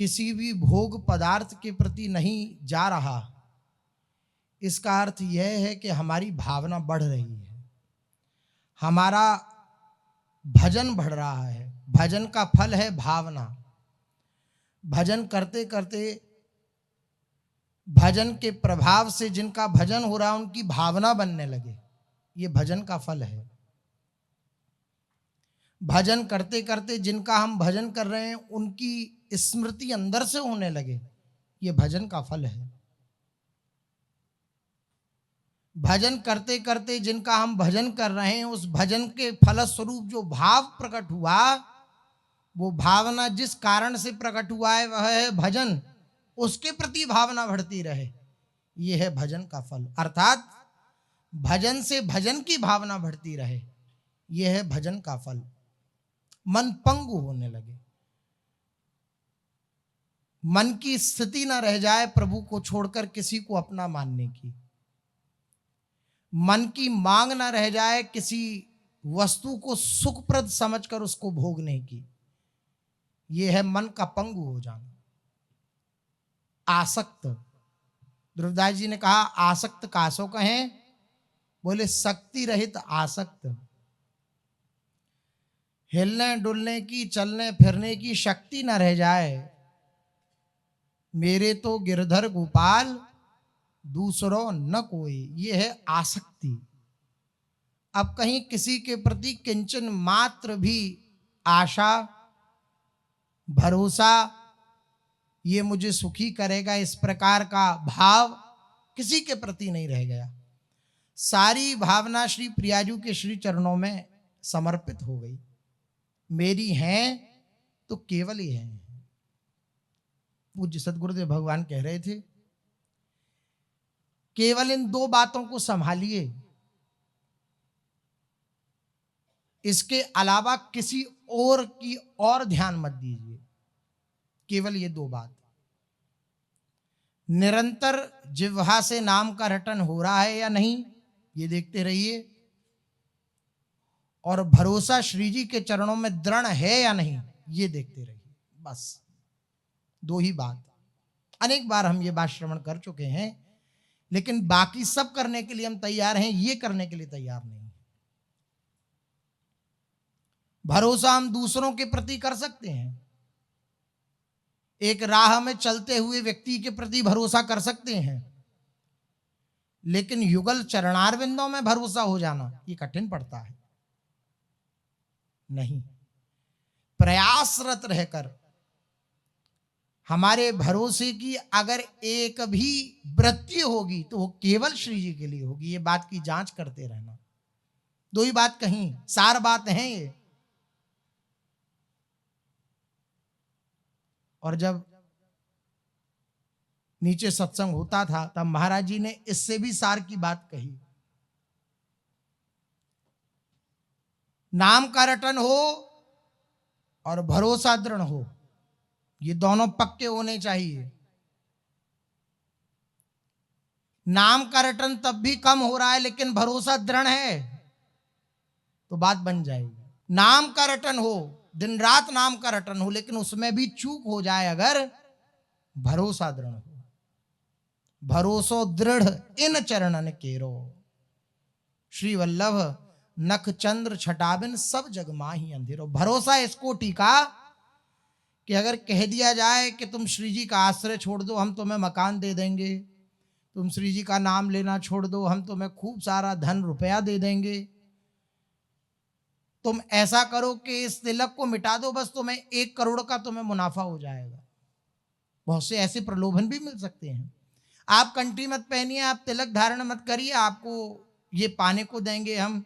किसी भी भोग पदार्थ के प्रति नहीं जा रहा, इसका अर्थ यह है कि हमारी भावना बढ़ रही है, हमारा भजन बढ़ रहा है। भजन का फल है भावना। भजन करते करते भजन के प्रभाव से जिनका भजन हो रहा है उनकी भावना बनने लगे, ये भजन का फल है। भजन करते करते जिनका हम भजन कर रहे हैं उनकी स्मृति अंदर से होने लगे, ये भजन का फल है। भजन करते करते जिनका हम भजन कर रहे हैं उस भजन के फलस्वरूप जो भाव प्रकट हुआ, वो भावना जिस कारण से प्रकट हुआ है वह है भजन, उसके प्रति भावना बढ़ती रहे, यह है भजन का फल। अर्थात भजन से भजन की भावना बढ़ती रहे, यह है भजन का फल। मन पंगु होने लगे, मन की स्थिति न रह जाए प्रभु को छोड़कर किसी को अपना मानने की, मन की मांग न रह जाए किसी वस्तु को सुखप्रद समझकर उसको भोगने की, यह है मन का पंगु हो जाना। आसक्त, ध्रुवदास जी ने कहा आसक्त कासो कहें, बोले शक्ति रहित आसक्त। हिलने डुलने की, चलने फिरने की शक्ति न रह जाए, मेरे तो गिरधर गोपाल दूसरों न कोई, ये है आसक्ति। अब कहीं किसी के प्रति किंचन मात्र भी आशा, भरोसा, ये मुझे सुखी करेगा, इस प्रकार का भाव किसी के प्रति नहीं रह गया। सारी भावना श्री प्रियाजू के श्री चरणों में समर्पित हो गई। मेरी हैं तो केवल ही हैं। पूज्य सद्गुरुदेव भगवान कह रहे थे केवल इन दो बातों को संभालिए, इसके अलावा किसी और की और ध्यान मत दीजिए। केवल ये दो बात, निरंतर जिह्वा से नाम का रटन हो रहा है या नहीं ये देखते रहिए, और भरोसा श्री जी के चरणों में दृढ़ है या नहीं ये देखते रहिए। बस दो ही बात। अनेक बार हम ये बात श्रवण कर चुके हैं, लेकिन बाकी सब करने के लिए हम तैयार हैं, ये करने के लिए तैयार नहीं। भरोसा हम दूसरों के प्रति कर सकते हैं, एक राह में चलते हुए व्यक्ति के प्रति भरोसा कर सकते हैं, लेकिन युगल चरणारविंदों में भरोसा हो जाना ये कठिन पड़ता है। नहीं, प्रयासरत रहकर हमारे भरोसे की अगर एक भी वृत्ति होगी तो वो केवल श्री जी के लिए होगी। ये बात की जांच करते रहना। दो ही बात कहीं, सार बात है ये। और जब नीचे सत्संग होता था तब महाराज जी ने इससे भी सार की बात कही। नाम का रटन हो और भरोसा दृढ़ हो, ये दोनों पक्के होने चाहिए। नाम का रटन तब भी कम हो रहा है लेकिन भरोसा दृढ़ है तो बात बन जाएगी। नाम का रटन हो, दिन रात नाम का रटन हो, लेकिन उसमें भी चूक हो जाए अगर भरोसा दृढ़ हो। भरोसो दृढ़ इन चरणन केरो, श्री वल्लभ नख चंद्र छटाबिन सब जग माही अंधेरो। भरोसा इसको टीका कि अगर कह दिया जाए कि तुम श्री जी का आश्रय छोड़ दो हम तुम्हें मकान दे देंगे, तुम श्री जी का नाम लेना छोड़ दो हम तुम्हें खूब सारा धन रुपया दे देंगे, तुम ऐसा करो कि इस तिलक को मिटा दो बस तुम्हें 1 करोड़ का तुम्हें मुनाफा हो जाएगा। बहुत से ऐसे प्रलोभन भी मिल सकते हैं। आप कंठी मत पहनिए, आप तिलक धारण मत करिए, आपको ये पाने को देंगे हम,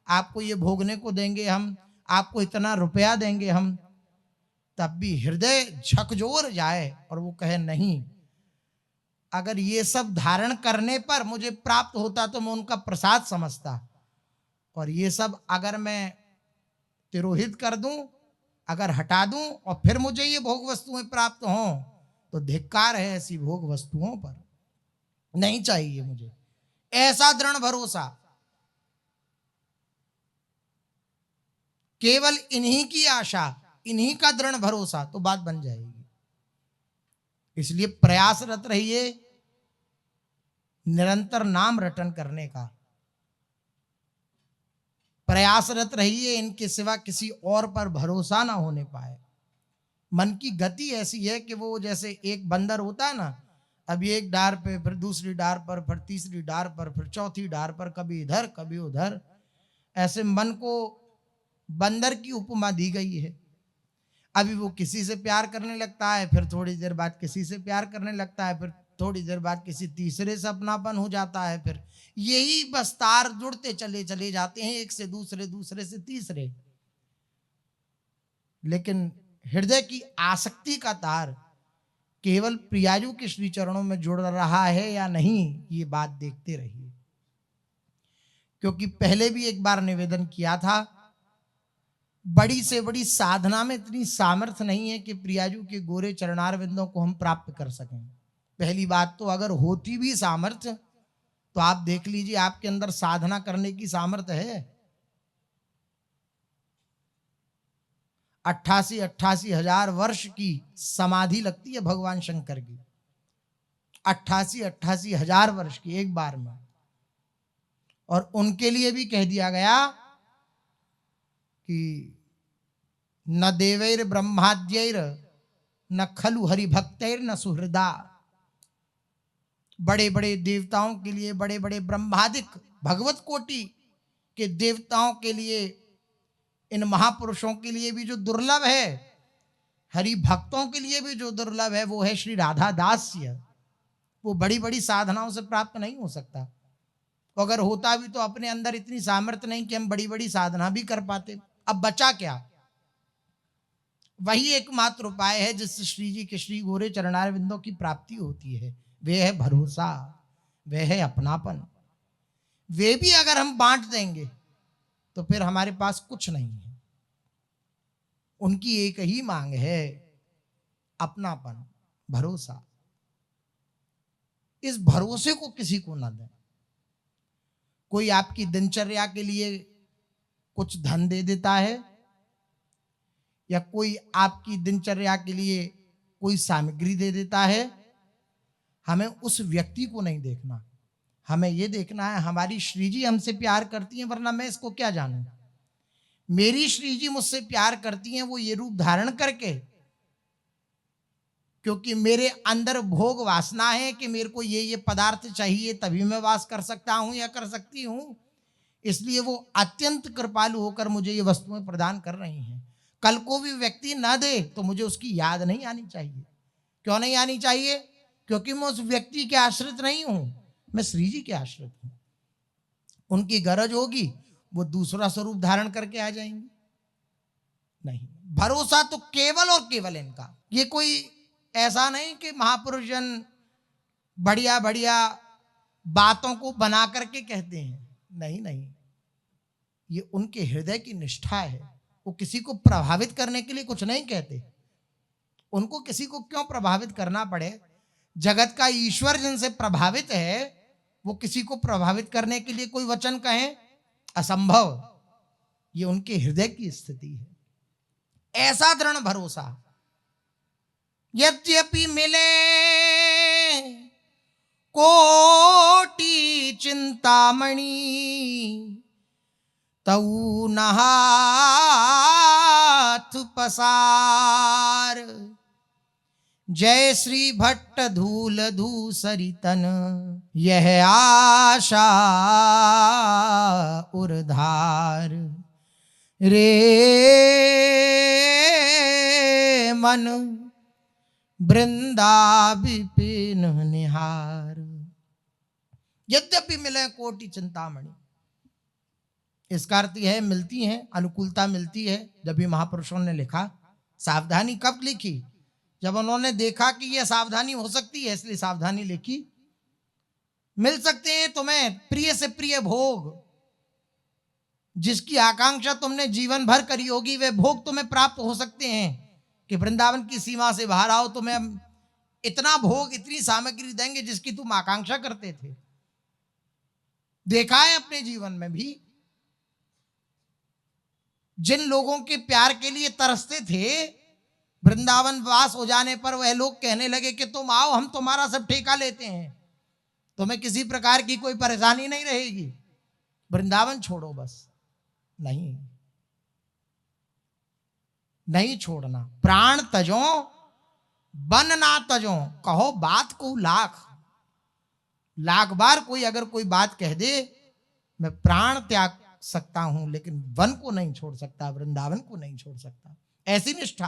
आपको ये भोगने को देंगे हम, आपको इतना रुपया देंगे हम। तब भी हृदय झकझोर जाए और वो कहे नहीं, अगर ये सब धारण करने पर मुझे प्राप्त होता तो मैं उनका प्रसाद समझता, और ये सब अगर मैं तिरोहित कर दूं, अगर हटा दूं और फिर मुझे ये भोग वस्तुएं प्राप्त हों तो धिक्कार है ऐसी भोग वस्तुओं पर, नहीं चाहिए मुझे। ऐसा दृढ़ भरोसा केवल इन्हीं की आशा, इन्हीं का दृढ़ भरोसा, तो बात बन जाएगी। इसलिए प्रयासरत रहिए निरंतर नाम रटन करने का, प्रयासरत रहिए इनके सिवा किसी और पर भरोसा ना होने पाए। मन की गति ऐसी है कि वो जैसे एक बंदर होता है ना, अभी एक डार पे, फिर दूसरी डार पर, फिर तीसरी डार पर, फिर चौथी डार पर, कभी इधर कभी उधर, ऐसे मन को बंदर की उपमा दी गई है। अभी वो किसी से प्यार करने लगता है, फिर थोड़ी देर बाद किसी से प्यार करने लगता है, फिर थोड़ी देर बाद किसी तीसरे से अपनापन हो जाता है, फिर यही बस तार जुड़ते चले चले जाते हैं, एक से दूसरे, दूसरे से तीसरे। लेकिन हृदय की आसक्ति का तार केवल प्रियाजू के श्री चरणों में जुड़ रहा है या नहीं, ये बात देखते रहिए। क्योंकि पहले भी एक बार निवेदन किया था, बड़ी से बड़ी साधना में इतनी सामर्थ्य नहीं है कि प्रियाजू के गोरे चरणार विंदों को हम प्राप्त कर सकें। पहली बात तो अगर होती भी सामर्थ्य तो आप देख लीजिए आपके अंदर साधना करने की सामर्थ्य है। 88 हजार वर्ष की समाधि लगती है भगवान शंकर की, 88 हजार वर्ष की एक बार में। और उनके लिए भी कह दिया गया कि न देवैर ब्रह्माद्यैर न खलु हरिभक्तैर न सुहृदा। बड़े बड़े देवताओं के लिए, बड़े बड़े ब्रह्मादिक भगवत कोटि के देवताओं के लिए, इन महापुरुषों के लिए भी जो दुर्लभ है, हरि भक्तों के लिए भी जो दुर्लभ है, वो है श्री राधा दास्य। वो बड़ी बड़ी साधनाओं से प्राप्त नहीं हो सकता। अगर होता भी तो अपने अंदर इतनी सामर्थ्य नहीं कि हम बड़ी बड़ी साधना भी कर पाते। अब बचा क्या? वही एकमात्र उपाय है जिससे श्री जी के श्री गोरे चरणार विंदों की प्राप्ति होती है। वे है भरोसा, वे है अपनापन। वे भी अगर हम बांट देंगे तो फिर हमारे पास कुछ नहीं है। उनकी एक ही मांग है, अपनापन, भरोसा। इस भरोसे को किसी को ना दें। कोई आपकी दिनचर्या के लिए कुछ धन दे देता है, या कोई आपकी दिनचर्या के लिए कोई सामग्री दे देता है, हमें उस व्यक्ति को नहीं देखना। हमें यह देखना है हमारी श्री जी हमसे प्यार करती हैं, वरना मैं इसको क्या जानूं। मेरी श्री जी मुझसे प्यार करती हैं वो ये रूप धारण करके, क्योंकि मेरे अंदर भोग वासना है कि मेरे को ये पदार्थ चाहिए तभी मैं वास कर सकता हूं या कर सकती हूं। इसलिए वो अत्यंत कृपालु होकर मुझे ये वस्तुएं प्रदान कर रही हैं। कल को भी व्यक्ति ना दे तो मुझे उसकी याद नहीं आनी चाहिए। क्यों नहीं आनी चाहिए? क्योंकि मैं उस व्यक्ति के आश्रित नहीं हूं, मैं श्री जी के आश्रित हूं। उनकी गरज होगी वो दूसरा स्वरूप धारण करके आ जाएंगे। नहीं, भरोसा तो केवल और केवल इनका। ये कोई ऐसा नहीं कि महापुरुष जन बढ़िया बढ़िया बातों को बना करके कहते हैं। नहीं नहीं, ये उनके हृदय की निष्ठा है। वो किसी को प्रभावित करने के लिए कुछ नहीं कहते। उनको किसी को क्यों प्रभावित करना पड़े? जगत का ईश्वर जिनसे प्रभावित है, वो किसी को प्रभावित करने के लिए कोई वचन कहें? असंभव। ये उनके हृदय की स्थिति है। ऐसा दृढ़ भरोसा, यद्यपि मिले कोटि चिंतामणि, तऊ न हाथ पसार। जय श्री भट्ट धूल धूसरी तन, यह आशा उर्धार। रे मन वृंदा विपिन निहार। यद्यपि मिले कोटि चिंतामणि, इसका अर्थ है मिलती हैं, अनुकूलता मिलती है। जब भी महापुरुषों ने लिखा, सावधानी कब लिखी? जब उन्होंने देखा कि यह सावधानी हो सकती है, इसलिए सावधानी लिखी। मिल सकते हैं तुम्हें प्रिय से प्रिय भोग, जिसकी आकांक्षा तुमने जीवन भर करी होगी, वे भोग तुम्हें प्राप्त हो सकते हैं कि वृंदावन की सीमा से बाहर आओ, तुम्हें इतना भोग, इतनी सामग्री देंगे जिसकी तुम आकांक्षा करते थे। देखा है अपने जीवन में भी, जिन लोगों के प्यार के लिए तरसते थे, वृंदावन वास हो जाने पर वह लोग कहने लगे कि तुम आओ, हम तुम्हारा सब ठेका लेते हैं, तुम्हें किसी प्रकार की कोई परेशानी नहीं रहेगी, वृंदावन छोड़ो बस। नहीं, नहीं छोड़ना। प्राण तजो बन ना तजो, कहो बात को लाख। लाख बार कोई अगर कोई बात कह दे, मैं प्राण त्याग सकता हूं लेकिन वन को नहीं छोड़ सकता, वृंदावन को नहीं छोड़ सकता। ऐसी निष्ठा।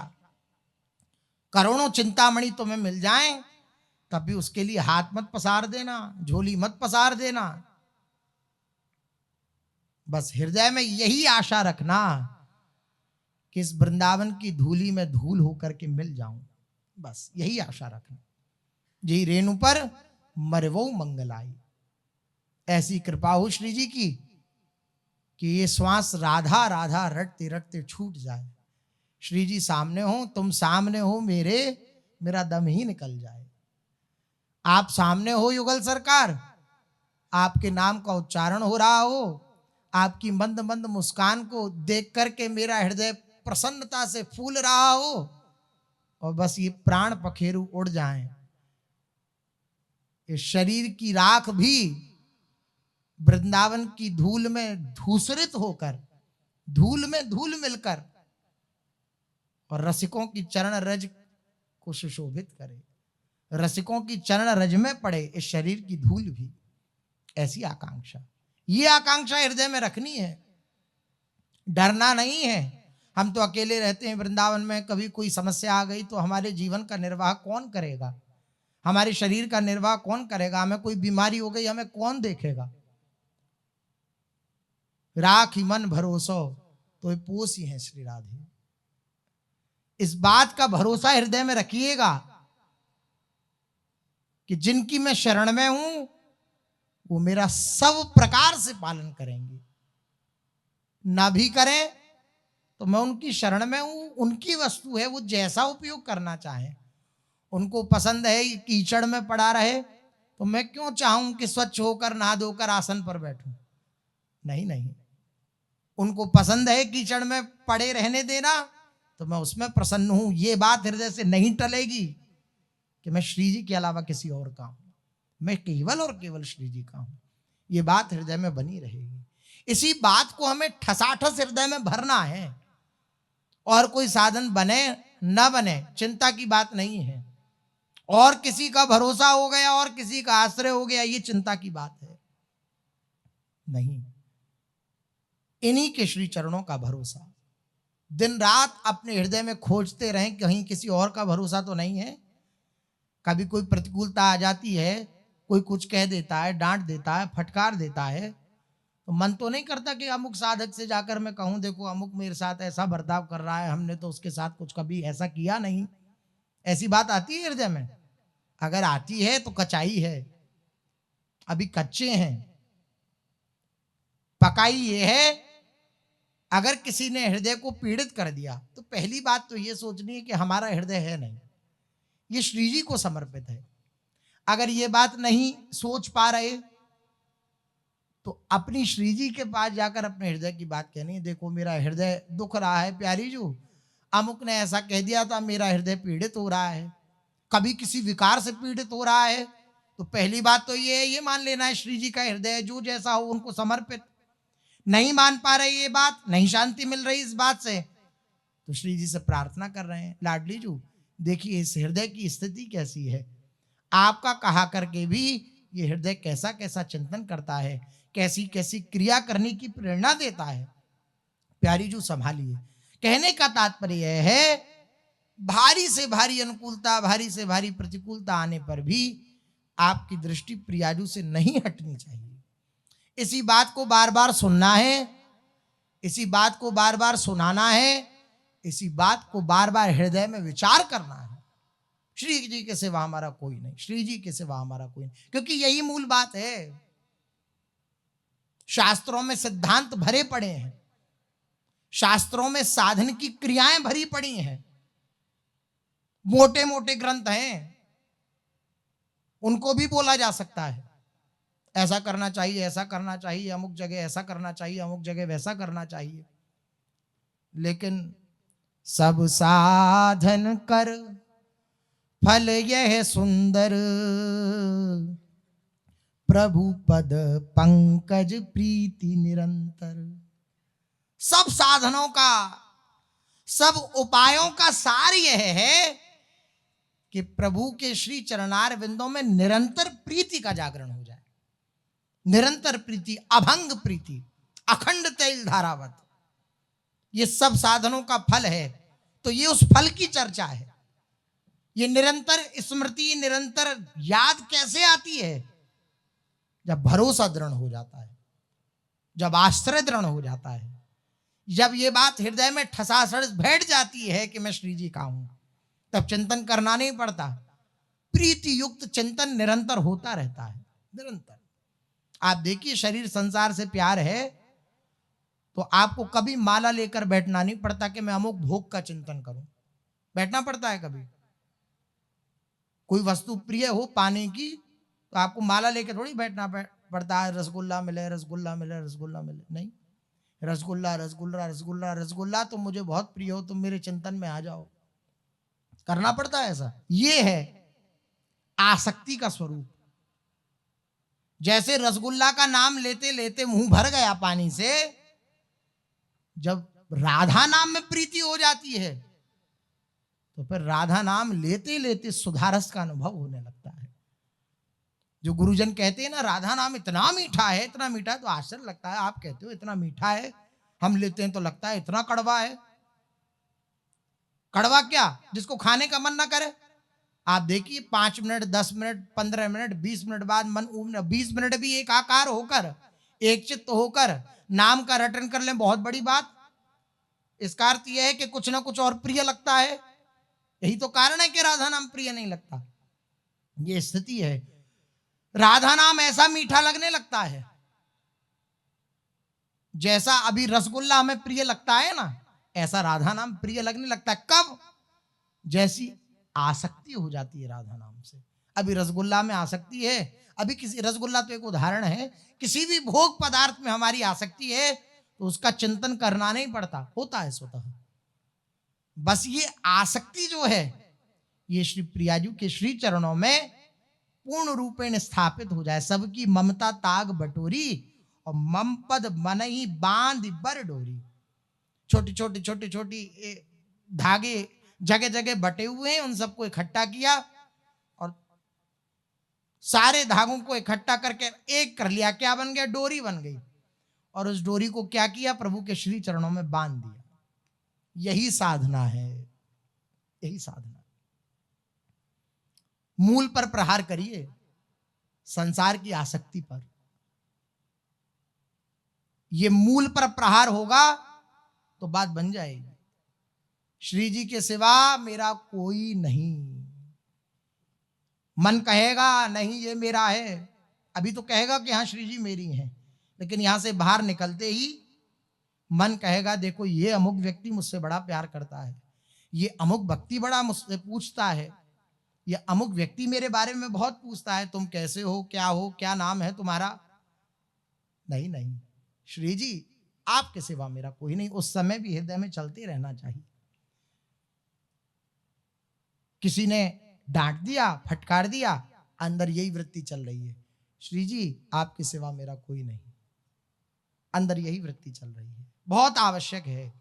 करोड़ों चिंतामणि तुम्हें मिल जाएं तब भी उसके लिए हाथ मत पसार देना, झोली मत पसार देना। बस हृदय में यही आशा रखना कि इस वृंदावन की धूली में धूल होकर के मिल जाऊं, बस यही आशा रखना। जी रेणु पर मरवो मंगलाई। ऐसी कृपा हो श्री जी की कि ये श्वास राधा राधा रटते रटते छूट जाए। श्री जी सामने हो, तुम सामने हो मेरे, मेरा दम ही निकल जाए। आप सामने हो युगल सरकार, आपके नाम का उच्चारण हो रहा हो, आपकी मंद मंद मुस्कान को देख करके मेरा हृदय प्रसन्नता से फूल रहा हो, और बस ये प्राण पखेरु उड़ जाएं, इस शरीर की राख भी वृंदावन की धूल में धूसरित होकर, धूल में धूल मिलकर, और रसिकों की चरण रज को सुशोभित करे, रसिकों की चरण रज में पड़े इस शरीर की धूल भी। ऐसी आकांक्षा, ये आकांक्षा हृदय में रखनी है, डरना नहीं है। हम तो अकेले रहते हैं वृंदावन में, कभी कोई समस्या आ गई तो हमारे जीवन का निर्वाह कौन करेगा, हमारे शरीर का निर्वाह कौन करेगा, हमें कोई बीमारी हो गई हमें कौन देखेगा। राखी मन भरोसो तो पोस ही है श्री राधे। इस बात का भरोसा हृदय में रखिएगा कि जिनकी मैं शरण में हूं वो मेरा सब प्रकार से पालन करेंगे, ना भी करें तो मैं उनकी शरण में हूं, उनकी वस्तु है, वो जैसा उपयोग करना चाहे। उनको पसंद है कि कीचड़ में पड़ा रहे तो मैं क्यों चाहूं कि स्वच्छ होकर नहा धोकर आसन पर बैठूं। नहीं नहीं, उनको पसंद है कीचड़ में पड़े रहने देना तो मैं उसमें प्रसन्न हूं। ये बात हृदय से नहीं टलेगी कि मैं श्री जी के अलावा किसी और का हूं, मैं केवल और केवल श्री जी का हूं। ये बात हृदय में बनी रहेगी। इसी बात को हमें ठसाठस हृदय में भरना है, और कोई साधन बने न बने चिंता की बात नहीं है, और किसी का भरोसा हो गया और किसी का आश्रय हो गया ये चिंता की बात है नहीं। इन्हीं के श्री चरणों का भरोसा, दिन रात अपने हृदय में खोजते रहें, कहीं किसी और का भरोसा तो नहीं है। कभी कोई प्रतिकूलता आ जाती है, कोई कुछ कह देता है, डांट देता है, फटकार देता है, तो मन तो नहीं करता कि अमुक साधक से जाकर मैं कहूं देखो अमुक मेरे साथ ऐसा बर्ताव कर रहा है, हमने तो उसके साथ कुछ कभी ऐसा किया नहीं। ऐसी बात आती है हृदय में? अगर आती है तो कचाई है, अभी कच्चे हैं। पकाई ये है, अगर किसी ने हृदय को पीड़ित कर दिया तो पहली बात तो ये सोचनी है कि हमारा हृदय है नहीं, ये श्री जी को समर्पित है। अगर ये बात नहीं सोच पा रहे तो अपनी श्री जी के पास जाकर अपने हृदय की बात कहनी है, देखो मेरा हृदय दुख रहा है प्यारी जू, अमुक ने ऐसा कह दिया था, मेरा हृदय पीड़ित हो रहा है, कभी किसी विकार से पीड़ित हो रहा है। तो पहली बात तो ये है, ये मान लेना है श्री जी का हृदय जो जैसा हो उनको समर्पित। नहीं मान पा रहे ये बात, नहीं शांति मिल रही इस बात से, तो श्री जी से प्रार्थना कर रहे हैं, लाडली जू देखिए इस हृदय की स्थिति कैसी है, आपका कहा करके भी ये हृदय कैसा कैसा चिंतन करता है, कैसी कैसी क्रिया करने की प्रेरणा देता है, प्यारी जू संभालिए। कहने का तात्पर्य यह है, भारी से भारी अनुकूलता, भारी से भारी प्रतिकूलता आने पर भी आपकी दृष्टि प्रियाजू से नहीं हटनी चाहिए। इसी बात को बार बार सुनना है, इसी बात को बार बार सुनाना है, इसी बात को बार बार हृदय में विचार करना है। श्री जी के सिवा हमारा कोई नहीं, श्री जी के सिवा हमारा कोई नहीं, क्योंकि यही मूल बात है। शास्त्रों में सिद्धांत भरे पड़े हैं, शास्त्रों में साधन की क्रियाएं भरी पड़ी हैं, मोटे मोटे ग्रंथ हैं, उनको भी बोला जा सकता है, ऐसा करना चाहिए, ऐसा करना चाहिए, अमुक जगह ऐसा करना चाहिए, अमुक जगह वैसा करना चाहिए। लेकिन सब साधन कर फल यह सुंदर, प्रभु पद पंकज प्रीति निरंतर। सब साधनों का, सब उपायों का सार यह है कि प्रभु के श्री चरणार बिंदों में निरंतर प्रीति का जागरण हो जाए। निरंतर प्रीति, अभंग प्रीति, अखंड तैल धारावत, ये सब साधनों का फल है। तो ये उस फल की चर्चा है। ये निरंतर स्मृति, निरंतर याद कैसे आती है? जब भरोसा दृढ़ हो जाता है, जब आश्रय दृढ़ हो जाता है, जब ये बात हृदय में ठसासड़ बैठ जाती है कि मैं श्री जी का हूं, तब चिंतन करना नहीं पड़ता। प्रीति युक्त चिंतन निरंतर होता रहता है, निरंतर। आप देखिए, शरीर संसार से प्यार है तो आपको कभी माला लेकर बैठना नहीं पड़ता कि मैं अमुक भोग का चिंतन करूं। बैठना पड़ता है कभी? कोई वस्तु प्रिय हो पाने की तो आपको माला लेकर थोड़ी बैठना पड़ता है, रसगुल्ला मिले, रसगुल्ला मिले, रसगुल्ला मिले। नहीं, रसगुल्ला रसगुल्ला रसगुल्ला रसगुल्ला तो मुझे बहुत प्रिय हो, तुम मेरे चिंतन में आ जाओ। करना पड़ता है ऐसा। ये है आसक्ति का स्वरूप। जैसे रसगुल्ला का नाम लेते लेते मुंह भर गया पानी से, जब राधा नाम में प्रीति हो जाती है तो फिर राधा नाम लेते लेते सुधारस का अनुभव होने लगता है। जो गुरुजन कहते हैं ना, राधा नाम इतना मीठा है, इतना मीठा है, तो आश्चर्य लगता है। आप कहते हो इतना मीठा है, हम लेते हैं तो लगता है इतना कड़वा है। कड़वा क्या, जिसको खाने का मन ना करे। आप देखिए 5 मिनट, 10 मिनट, 15 मिनट, 20 मिनट बाद मन 20 मिनट भी एक आकार होकर, एक चित्त होकर नाम का रटन कर लें, बहुत बड़ी बात। इसका अर्थ यह है कि कुछ ना कुछ और प्रिय लगता है। यही तो कारण है कि राधा नाम प्रिय नहीं लगता। ये स्थिति है। राधा नाम ऐसा मीठा लगने लगता है जैसा अभी रसगुल्ला हमें प्रिय लगता है ना, ऐसा राधा नाम प्रिय लगने लगता है। कब? जैसी आसक्ति हो जाती है राधा नाम से। अभी रसगुल्ला में आसक्ति है, अभी किसी, रसगुल्ला तो एक उदाहरण है, किसी भी भोग पदार्थ में हमारी आसक्ति है तो उसका चिंतन करना नहीं पड़ता, होता है स्वतः। बस ये आसक्ति जो है, ये श्री प्रियाजू के श्री चरणों में पूर्ण रूपेण स्थापित हो जाए। सबकी ममता ताग बटोरी और मम पद मन ही बांध बर डोरी। छोटी छोटी छोटी छोटी धागे जगह जगह बटे हुए हैं, उन सबको इकट्ठा किया और सारे धागों को इकट्ठा करके एक कर लिया। क्या बन गया? डोरी बन गई। और उस डोरी को क्या किया? प्रभु के श्री चरणों में बांध दिया। यही साधना है, यही साधना। मूल पर प्रहार करिए, संसार की आसक्ति पर। ये मूल पर प्रहार होगा तो बात बन जाएगी। श्री जी के सिवा मेरा कोई नहीं। मन कहेगा नहीं ये मेरा है, अभी तो कहेगा कि हाँ श्री जी मेरी हैं, लेकिन यहां से बाहर निकलते ही मन कहेगा देखो ये अमुक व्यक्ति मुझसे बड़ा प्यार करता है, ये अमुक भक्ति बड़ा मुझसे पूछता है, ये अमुक व्यक्ति मेरे बारे में बहुत पूछता है, तुम कैसे हो, क्या नाम है तुम्हारा। नहीं नहीं, श्री जी आपके सिवा मेरा कोई नहीं। उस समय भी हृदय में चलते रहना चाहिए। किसी ने डांट दिया, फटकार दिया, अंदर यही वृत्ति चल रही है, श्री जी आपके सिवा मेरा कोई नहीं। अंदर यही वृत्ति चल रही है। बहुत आवश्यक है,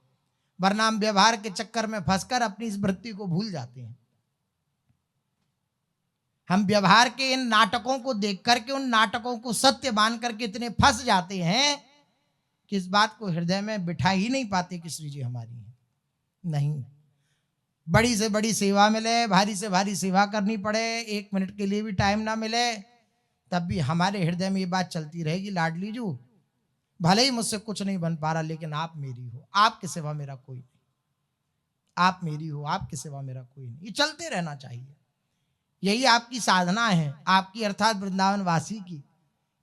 वरना हम व्यवहार के चक्कर में फंसकर अपनी इस वृत्ति को भूल जाते हैं। हम व्यवहार के इन नाटकों को देख करके, उन नाटकों को सत्य मान करके इतने फंस जाते हैं कि इस बात को हृदय में बिठा ही नहीं पाते कि श्री जी हमारी हैं। नहीं, बड़ी से बड़ी सेवा मिले, भारी से भारी सेवा करनी पड़े, 1 मिनट के लिए भी टाइम ना मिले, तब भी हमारे हृदय में ये बात चलती रहेगी, लाडली जू भले ही मुझसे कुछ नहीं बन पा रहा, लेकिन आप मेरी हो, आपके सिवा मेरा कोई नहीं। आप मेरी हो, आपके सिवा मेरा कोई नहीं। ये चलते रहना चाहिए। यही आपकी साधना है, आपकी अर्थात वृंदावन वासी की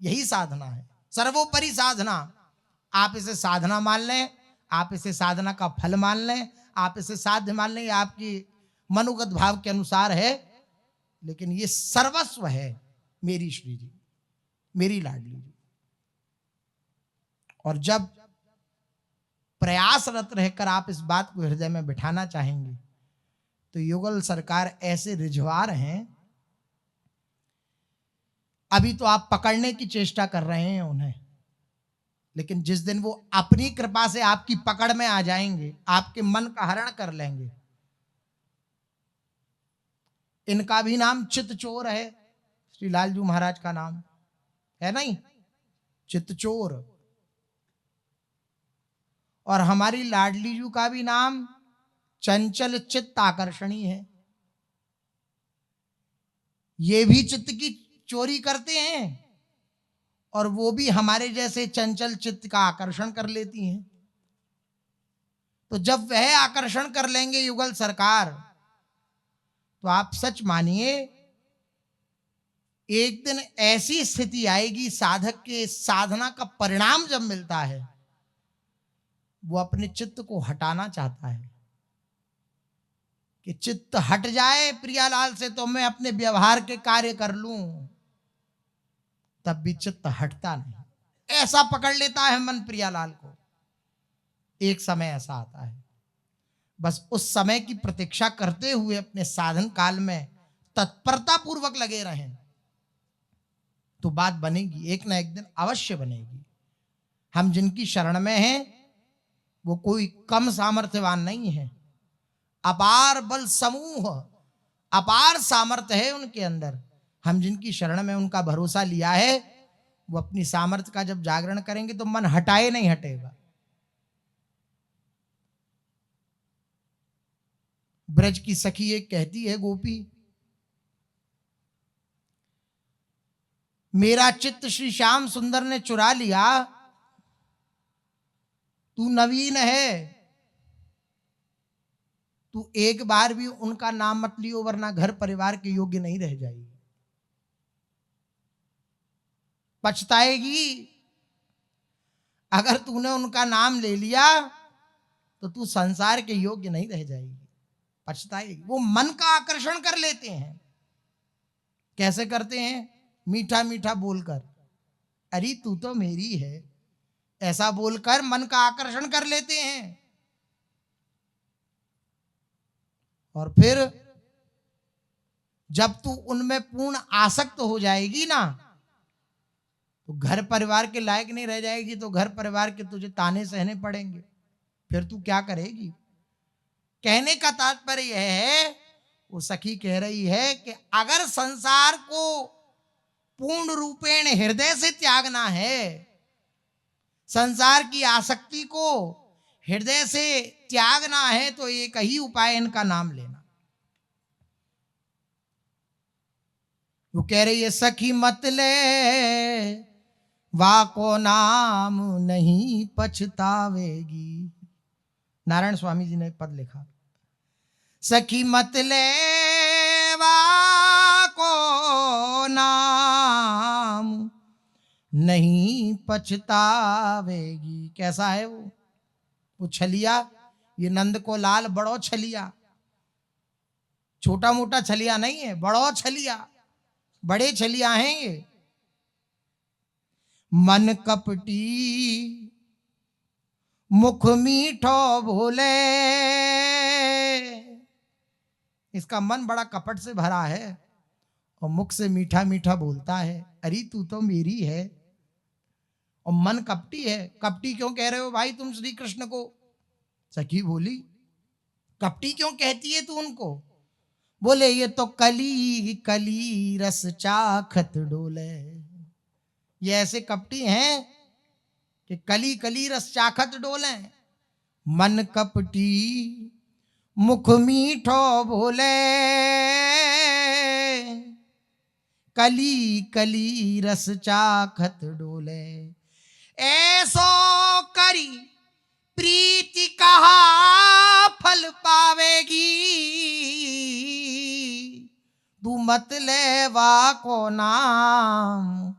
यही साधना है, सर्वोपरि साधना। आप इसे साधना मान लें, आप इसे साधना का फल मान लें, आप इसे साध्य मान लें, आपकी मनोगत भाव के अनुसार है, लेकिन ये सर्वस्व है मेरी श्री जी, मेरी लाडली जी। और जब प्रयासरत रहकर आप इस बात को हृदय में बिठाना चाहेंगे तो युगल सरकार ऐसे रिझवा रहे हैं। अभी तो आप पकड़ने की चेष्टा कर रहे हैं उन्हें, लेकिन जिस दिन वो अपनी कृपा से आपकी पकड़ में आ जाएंगे, आपके मन का हरण कर लेंगे। इनका भी नाम चितचोर है, श्री लालजू महाराज का नाम है नहीं, चितचोर। और हमारी लाडली जू का भी नाम चंचल चित्त आकर्षणी है। ये भी चित्त की चोरी करते हैं और वो भी हमारे जैसे चंचल चित्त का आकर्षण कर लेती हैं। तो जब वह आकर्षण कर लेंगे युगल सरकार, तो आप सच मानिए एक दिन ऐसी स्थिति आएगी, साधक के साधना का परिणाम जब मिलता है, वो अपने चित्त को हटाना चाहता है कि चित्त हट जाए प्रियालाल से तो मैं अपने व्यवहार के कार्य कर लूं, तब भी चित्त हटता नहीं। ऐसा पकड़ लेता है मन प्रियालाल को। एक समय ऐसा आता है, बस उस समय की प्रतीक्षा करते हुए अपने साधन काल में तत्परता पूर्वक लगे रहें, तो बात बनेगी, एक ना एक दिन अवश्य बनेगी। हम जिनकी शरण में हैं वो कोई कम सामर्थ्यवान नहीं है, अपार बल समूह, अपार सामर्थ्य है उनके अंदर। हम जिनकी शरण में उनका भरोसा लिया है, वो अपनी सामर्थ्य का जब जागरण करेंगे तो मन हटाए नहीं हटेगा। ब्रज की सखी एक कहती है, गोपी मेरा चित्त श्री श्याम सुंदर ने चुरा लिया, तू नवीन है, तू एक बार भी उनका नाम मत लियो वरना घर परिवार के योग्य नहीं रह जाएगी, पछताएगी। अगर तूने उनका नाम ले लिया तो तू संसार के योग्य नहीं रह जाएगी, पछताएगी। वो मन का आकर्षण कर लेते हैं। कैसे करते हैं? मीठा मीठा बोलकर, अरे तू तो मेरी है, ऐसा बोलकर मन का आकर्षण कर लेते हैं। और फिर जब तू उनमें पूर्ण आसक्त हो जाएगी ना, तो घर परिवार के लायक नहीं रह जाएगी, तो घर परिवार के तुझे ताने सहने पड़ेंगे। फिर तू क्या करेगी? कहने का तात्पर्य यह है, वो सखी कह रही है कि अगर संसार को पूर्ण रूपेण हृदय से त्यागना है, संसार की आसक्ति को हृदय से त्यागना है, तो एक ही उपाय, इनका नाम लेना। वो कह रही है, सखी मत ले वा को नाम नहीं पछतावेगी। नारायण स्वामी जी ने पद लिखा, सखी मत ले वा को नाम नहीं पछतावेगी। कैसा है वो छलिया, ये नंद को लाल बड़ो छलिया, छोटा मोटा छलिया नहीं है, बड़ो छलिया, बड़े छलिया हैं ये। मन कपटी मुख मीठो भोले, इसका मन बड़ा कपट से भरा है और मुख से मीठा मीठा बोलता है, अरे तू तो मेरी है। और मन कपटी है। कपटी क्यों कह रहे हो भाई तुम श्री कृष्ण को? सखी बोली, कपटी क्यों कहती है तू उनको? बोले, ये तो कली कली रस चाखत डोले। ये ऐसे कपटी हैं कि कली कली रस चाखत डोले। मन कपटी मुख मीठो बोले, कली कली रस चाखत डोले। ऐसो करी प्रीति कहा फल पावेगी, तू मत लेवा को नाम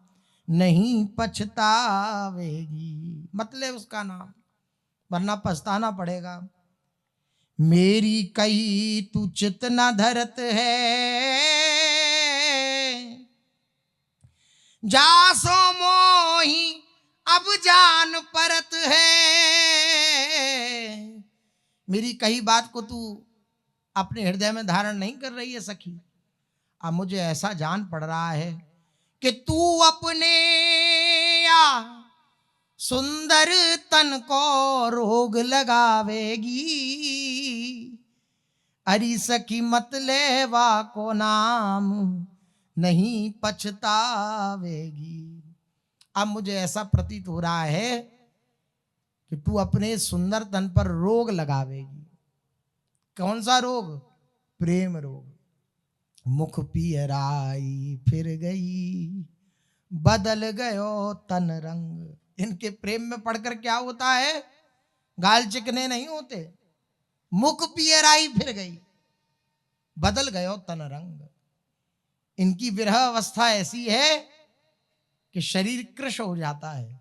नहीं पछतावेगी। मत ले उसका नाम, वरना पछताना पड़ेगा। मेरी कही तू चित न धरत है, जासो मोही अब जान परत है। मेरी कही बात को तू अपने हृदय में धारण नहीं कर रही है सखी। अब मुझे ऐसा जान पड़ रहा है कि तू अपने या सुंदर तन को रोग लगावेगी। अरी सखी मत लेवा को नाम नहीं पछतावेगी। अब मुझे ऐसा प्रतीत हो रहा है कि तू अपने सुंदर तन पर रोग लगावेगी। कौन सा रोग? प्रेम रोग। मुख पियराई फिर गई, बदल गयो तन रंग। इनके प्रेम में पढ़कर क्या होता है? गाल चिकने नहीं होते। मुख पियराई फिर गई, बदल गयो तन रंग। इनकी विरह अवस्था ऐसी है कि शरीर कृश हो जाता है।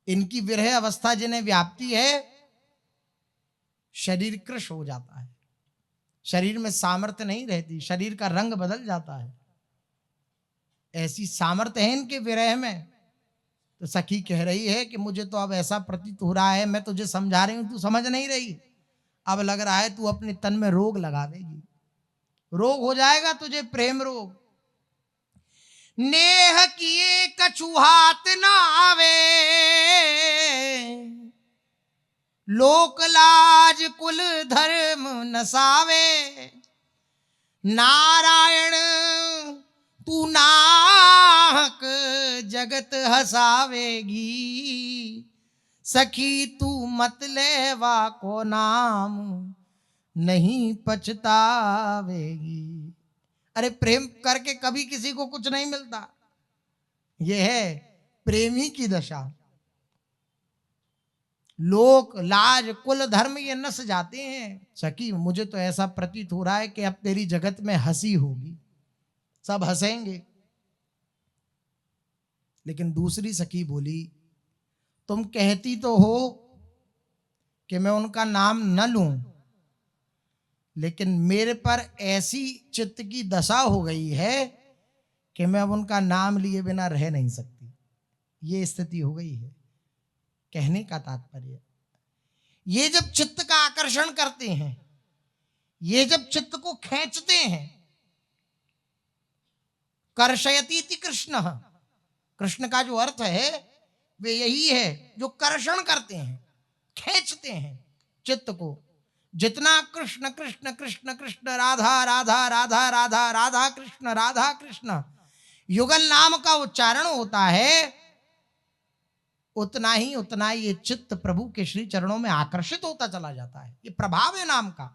इनकी विरह अवस्था जिन्हें व्याप्ति है, शरीर कृश हो जाता है। शरीर में सामर्थ्य नहीं रहती, शरीर का रंग बदल जाता है। ऐसी सामर्थ्य है इनके विरह में। तो सखी कह रही है कि मुझे तो अब ऐसा प्रतीत हो रहा है, मैं तुझे समझा रही हूं, तू समझ नहीं रही। अब लग रहा है तू अपने तन में रोग लगा देगी। रोग हो जाएगा तुझे, प्रेम रोग। नेह किए कछु हाथ ना आवे, लोक लाज कुल धर्म नसावे। नारायण तू नाहक जगत हसावेगी, सखी तू मत लेवा को नाम नहीं पछतावेगी। अरे प्रेम करके कभी किसी को कुछ नहीं मिलता। यह है प्रेमी की दशा। लोक लाज कुल धर्म ये नस जाते हैं। सखी मुझे तो ऐसा प्रतीत हो रहा है कि अब तेरी जगत में हंसी होगी, सब हंसेंगे। लेकिन दूसरी सखी बोली, तुम कहती तो हो कि मैं उनका नाम न लूं, लेकिन मेरे पर ऐसी चित्त की दशा हो गई है कि मैं अब उनका नाम लिए बिना रह नहीं सकती। ये स्थिति हो गई है। कहने का तात्पर्य, ये जब चित्त का आकर्षण करते हैं, ये जब चित्त को खींचते हैं, कर्षयति कृष्ण, कृष्ण का जो अर्थ है वे यही है, जो कर्षण करते हैं, खींचते हैं चित्त को। जितना कृष्ण कृष्ण कृष्ण कृष्ण, राधा राधा राधा राधा राधा कृष्ण युगल नाम का उच्चारण होता है, उतना ही ये चित्त प्रभु के श्री चरणों में आकर्षित होता चला जाता है। ये प्रभाव है नाम का।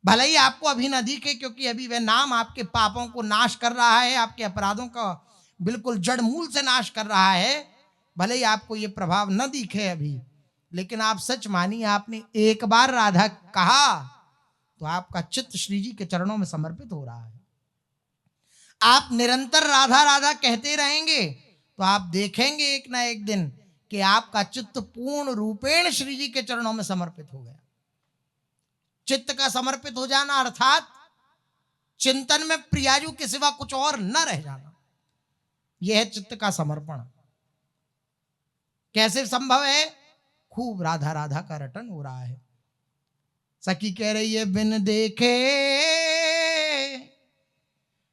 भले ही आपको अभी न दिखे, क्योंकि अभी वह नाम आपके पापों को नाश कर रहा है, आपके अपराधों का बिल्कुल जड़ मूल से नाश कर रहा है। भले ही आपको ये प्रभाव न दिखे अभी, लेकिन आप सच मानिए, आपने एक बार राधा कहा तो आपका चित्त श्री जी के चरणों में समर्पित हो रहा है। आप निरंतर राधा राधा कहते रहेंगे तो आप देखेंगे एक ना एक दिन कि आपका चित्त पूर्ण रूपेण श्री जी के चरणों में समर्पित हो गया। चित्त का समर्पित हो जाना अर्थात चिंतन में प्रियाजू के सिवा कुछ और न रह जाना, यह है चित्त का समर्पण। कैसे संभव है? खूब राधा राधा का रटन हो रहा है। सखी कह रही है, बिन देखे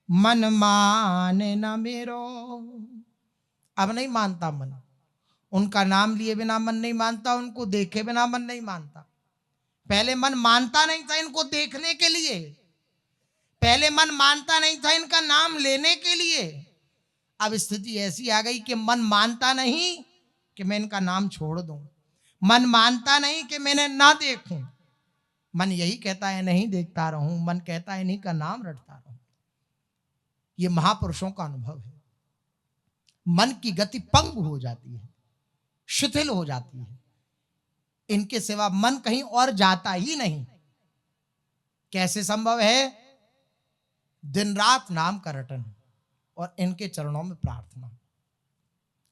मन माने न मेरो। अब नहीं मानता मन, उनका नाम लिए बिना मन नहीं मानता, उनको देखे बिना मन नहीं मानता। पहले मन मानता नहीं था इनको देखने के लिए, पहले मन मानता नहीं था इनका नाम लेने के लिए। अब स्थिति ऐसी आ गई कि मन मानता नहीं कि मैं इनका नाम छोड़ दूं, मन मानता नहीं कि मैंने ना देखूं। मन यही कहता है नहीं देखता रहूं, मन कहता है इन्हीं का नाम रटता रहूं। ये महापुरुषों का अनुभव है। मन की गति पंग हो जाती है, शिथिल हो जाती है, इनके सिवा मन कहीं और जाता ही नहीं। कैसे संभव है? दिन रात नाम का रटन और इनके चरणों में प्रार्थना।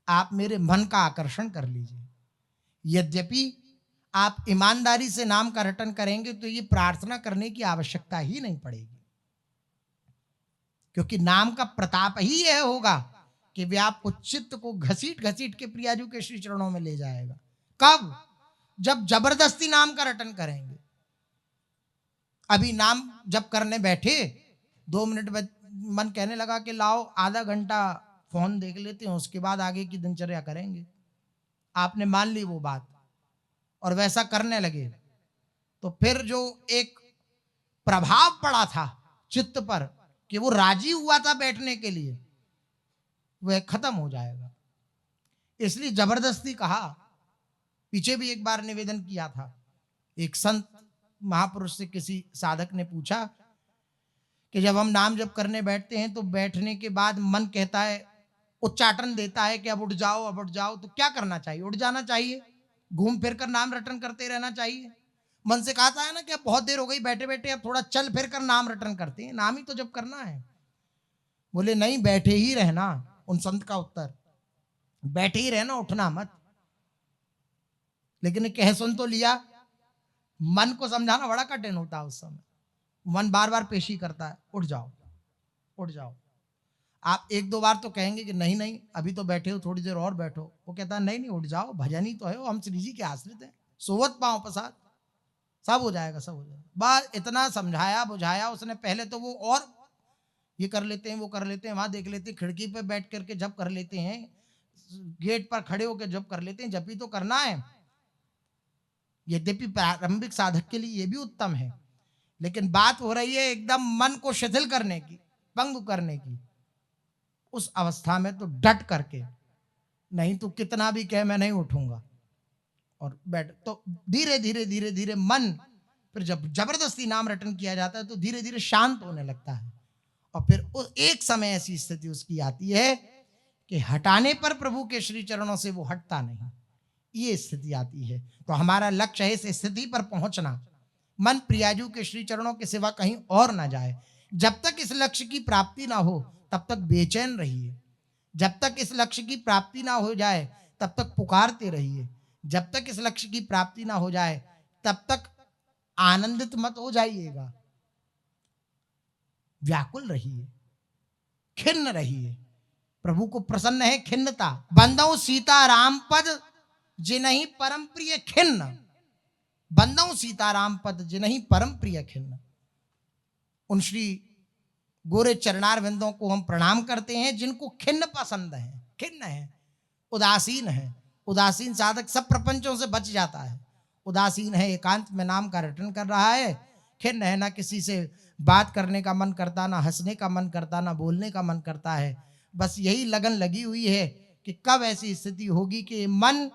आप मेरे मन का आकर्षण कर लीजिए। यद्यपि आप ईमानदारी से नाम का रटन करेंगे तो ये प्रार्थना करने की आवश्यकता ही नहीं पड़ेगी, क्योंकि नाम का प्रताप ही यह होगा कि वे आपको चित्त को घसीट घसीट के प्रियाजू के श्री चरणों में ले जाएगा। कब? जब जबरदस्ती नाम का रटन करेंगे। अभी नाम जब करने बैठे 2 मिनट बाद मन कहने लगा कि लाओ आधा घंटा फोन देख लेते हैं, उसके बाद आगे की दिनचर्या करेंगे। आपने मान ली वो बात और वैसा करने लगे, तो फिर जो एक प्रभाव पड़ा था चित्त पर कि वो राजी हुआ था बैठने के लिए, वह खत्म हो जाएगा। इसलिए जबरदस्ती कहा। पीछे भी एक बार निवेदन किया था, एक संत महापुरुष से किसी साधक ने पूछा कि जब हम नाम जप करने बैठते हैं तो बैठने के बाद मन कहता है, उच्चाटन देता है कि अब उठ जाओ, अब उठ जाओ, तो क्या करना चाहिए? उठ जाना चाहिए? घूम फिर कर नाम रटन करते रहना चाहिए? मन से कहता है ना कि अब बहुत देर हो गई बैठे बैठे, अब थोड़ा चल फिर कर नाम रटन करते हैं, नाम ही तो जब करना है। बोले नहीं, बैठे ही रहना। उन संत का उत्तर, बैठे ही रहना, उठना मत। लेकिन कह सुन तो लिया। मन को समझाना बड़ा कठिन होता है उस समय। मन बार बार पेशी करता है, उठ जाओ उठ जाओ। आप 1-2 बार तो कहेंगे कि नहीं नहीं अभी तो बैठे हो, थोड़ी देर और बैठो। वो कहता है नहीं नहीं उठ जाओ, भजन ही तो है, हम श्री जी के आश्रित हैं, सोवत पांव प्रसाद, सब हो जाएगा सब हो जाएगा। बस इतना समझाया बुझाया उसने। पहले तो वो और ये कर लेते हैं वो कर लेते हैं, वहां देख लेते हैं, खिड़की पे बैठ करके जब कर लेते हैं, गेट पर खड़े होकर जब कर लेते हैं, जब ही तो करना है। यद्यपि प्रारंभिक साधक के लिए ये भी उत्तम है, लेकिन बात हो रही है एकदम मन को शिथिल करने की, भंग करने की। उस अवस्था में तो डट करके, नहीं तो कितना भी कहे मैं नहीं उठूंगा और बैठ, तो धीरे धीरे धीरे धीरे मन, फिर जब जबरदस्ती नाम रटन किया जाता है तो धीरे धीरे शांत होने लगता है। और फिर एक समय ऐसी स्थिति उसकी आती है कि हटाने पर प्रभु के श्री चरणों से वो हटता नहीं, ये स्थिति आती है। तो हमारा लक्ष्य है इस स्थिति पर पहुंचना, मन प्रियाजू के श्री चरणों के सिवा कहीं और ना जाए। जब तक इस लक्ष्य की प्राप्ति ना हो तब तक बेचैन रहिए, जब तक इस लक्ष्य की प्राप्ति ना हो जाए तब तक पुकारते रहिए, जब तक इस लक्ष्य की प्राप्ति ना हो जाए तब तक आनंदित मत हो जाइएगा। व्याकुल रहिए, खिन्न रहिए। प्रभु को प्रसन्न है खिन्नता। बंदौ सीताराम पद जिनहि परम प्रिय खिन्न, बंदौ सीताराम पद जिनहि परम प्रिय खिन्न। उन श्री गोरे चरणार विंदों को हम प्रणाम करते हैं जिनको खिन्न पसंद है, खिन्न है, उदासीन है। उदासीन साधक सब प्रपंचों से बच जाता है। उदासीन है, एकांत में नाम का रटन कर रहा है, खिन्न है, ना किसी से बात करने का मन करता, ना हंसने का मन करता, ना बोलने का मन करता है। बस यही लगन लगी हुई है कि कब ऐसी स्थिति होगी कि मन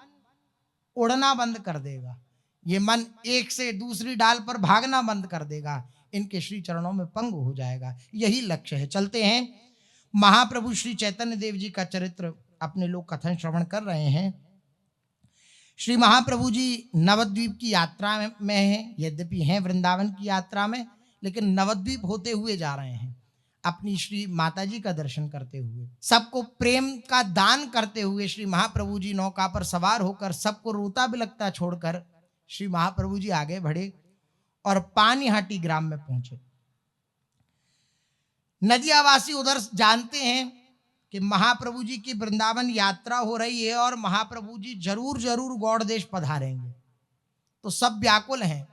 उड़ना बंद कर देगा, ये मन एक से दूसरी डाल पर भागना बंद कर देगा, इनके श्री चरणों में पंग हो जाएगा। यही लक्ष्य है। चलते हैं, महाप्रभु श्री चैतन्य देव जी का चरित्र अपने लोग कथन श्रवण कर रहे हैं। श्री महाप्रभु जी नवद्वीप की यात्रा में हैं, यद्यपि हैं वृंदावन की यात्रा में, लेकिन नवद्वीप होते हुए जा रहे हैं, अपनी श्री माता जी का दर्शन करते हुए, सबको प्रेम का दान करते हुए। श्री महाप्रभु जी नौका पर सवार होकर सबको रोता बिलखता छोड़कर श्री महाप्रभु जी आगे बढ़े और पानीहाटी ग्राम में पहुंचे। नदियावासी उधर जानते हैं कि महाप्रभु जी की वृंदावन यात्रा हो रही है और महाप्रभु जी जरूर जरूर गौड़ देश पधारेंगे, तो सब व्याकुल हैं,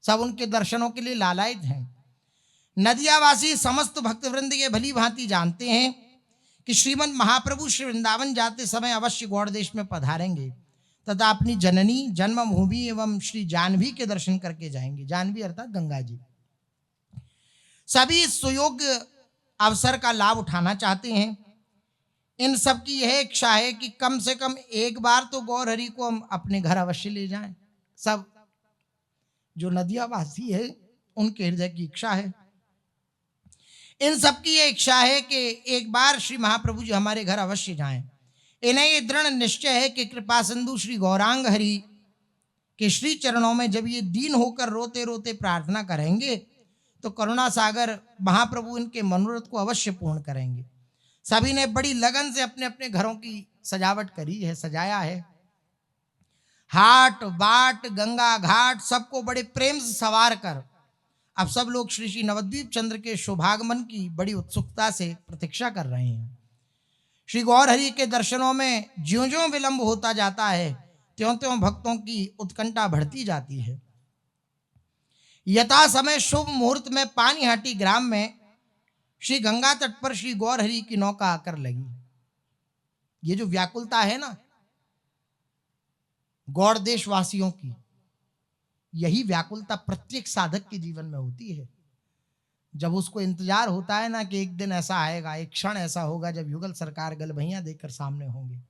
सब उनके दर्शनों के लिए लालायित हैं। नदियावासी समस्त भक्तवृंद के भली भांति जानते हैं कि श्रीमद महाप्रभु श्री वृंदावन जाते समय अवश्य गौड़ देश में पधारेंगे तथा अपनी जननी जन्मभूमि एवं श्री जानवी के दर्शन करके जाएंगे। जानवी अर्थात गंगा जी। सभी सुयोग्य अवसर का लाभ उठाना चाहते हैं। इन सब की यह इच्छा है कि कम से कम एक बार तो गौर हरि को हम अपने घर अवश्य ले जाएं। सब जो नदियावासी है उनके हृदय की इच्छा है। इन सब की यह इच्छा है कि एक बार श्री महाप्रभु जी हमारे घर अवश्य जाएं। इन्हें ये दृढ़ निश्चय है कि कृपा सिंधु श्री गौरांग हरि के श्री चरणों में जब ये दीन होकर रोते रोते प्रार्थना करेंगे तो करुणा सागर महाप्रभु इनके मनोरथ को अवश्य पूर्ण करेंगे। सभी ने बड़ी लगन से अपने अपने घरों की सजावट करी है, सजाया है। हाट बाट गंगा घाट सबको बड़े प्रेम से सवार कर अब सब लोग श्री श्री नवद्वीप चंद्र के शुभागमन की बड़ी उत्सुकता से प्रतीक्षा कर रहे हैं। श्री गौर हरि के दर्शनों में ज्यों ज्यों विलंब होता जाता है त्यों त्यों भक्तों की उत्कंठा बढ़ती जाती है। यथा समय शुभ मुहूर्त में पानीहाटी ग्राम में श्री गंगा तट पर श्री गौर हरि की नौका आकर लगी। ये जो व्याकुलता है ना गौड़ देशवासियों की, यही व्याकुलता प्रत्येक साधक के जीवन में होती है। जब उसको इंतजार होता है ना कि एक दिन ऐसा आएगा, एक क्षण ऐसा होगा जब युगल सरकार गल भैया देकर सामने होंगे,